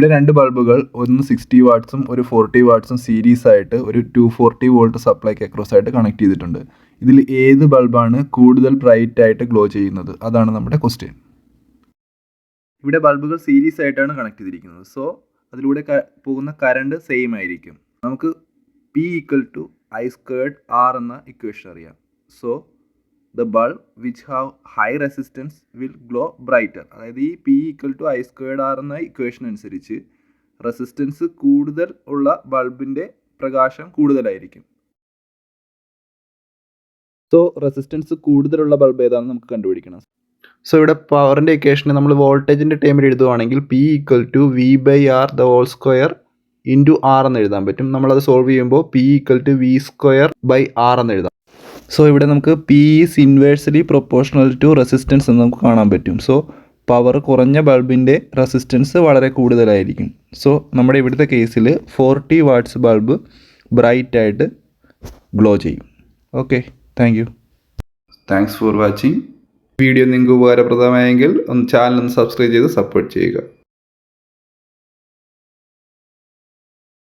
ഇവിടെ രണ്ട് ബൾബുകൾ, ഒന്ന് 60 വാട്ട്സും ഒരു 40 വാട്ട്സും സീരീസ് ആയിട്ട് ഒരു 240 വോൾട്ട് സപ്ലൈക്ക് അക്രോസ് ആയിട്ട് കണക്ട് ചെയ്തിട്ടുണ്ട്. ഇതിൽ ഏത് ബൾബാണ് കൂടുതൽ ബ്രൈറ്റ് ആയിട്ട് ഗ്ലോ ചെയ്യുന്നത്? അതാണ് നമ്മുടെ ക്വസ്റ്റ്യൻ. ഇവിടെ ബൾബുകൾ സീരീസ് ആയിട്ടാണ് കണക്ട് ചെയ്തിരിക്കുന്നത്. സോ അതിലൂടെ പോകുന്ന കറണ്ട് സെയിം ആയിരിക്കും. നമുക്ക് P = I²R എന്ന ഇക്വേഷൻ അറിയാം. So the bulb which have high resistance will glow brighter. അതായത് ഈ P = I²R എന്ന ഇക്വേഷൻ അനുസരിച്ച് റെസിസ്റ്റൻസ് കൂടുതൽ ഉള്ള ബൾബിൻ്റെ പ്രകാശം കൂടുതലായിരിക്കും. സോ റെസിസ്റ്റൻസ് കൂടുതലുള്ള ബൾബ് ഏതാണെന്ന് നമുക്ക് കണ്ടുപിടിക്കണം. സോ ഇവിടെ പവറിൻ്റെ ഇക്വേഷന് നമ്മൾ വോൾട്ടേജിൻ്റെ ടൈമിൽ എഴുതുവാണെങ്കിൽ P = V/R² × R എന്ന് എഴുതാൻ പറ്റും. നമ്മളത് സോൾവ് ചെയ്യുമ്പോൾ P = V²/R എന്ന് എഴുതാം. സോ ഇവിടെ നമുക്ക് P is inversely proportional to resistance എന്ന് നമുക്ക് കാണാൻ പറ്റും. സോ പവർ കുറഞ്ഞ ബൾബിൻ്റെ റെസിസ്റ്റൻസ് വളരെ കൂടുതലായിരിക്കും. സോ നമ്മുടെ ഇവിടുത്തെ കേസിൽ 40 വാട്ട്സ് ബൾബ് ബ്രൈറ്റ് ആയിട്ട് ഗ്ലോ ചെയ്യും. Okay, thank you. Thanks for watching. Video നിങ്ങൾക്ക് ഉപകാരപ്രദമായെങ്കിൽ ചാനൽ ഒന്ന് സബ്സ്ക്രൈബ് ചെയ്ത് സപ്പോർട്ട് ചെയ്യുക.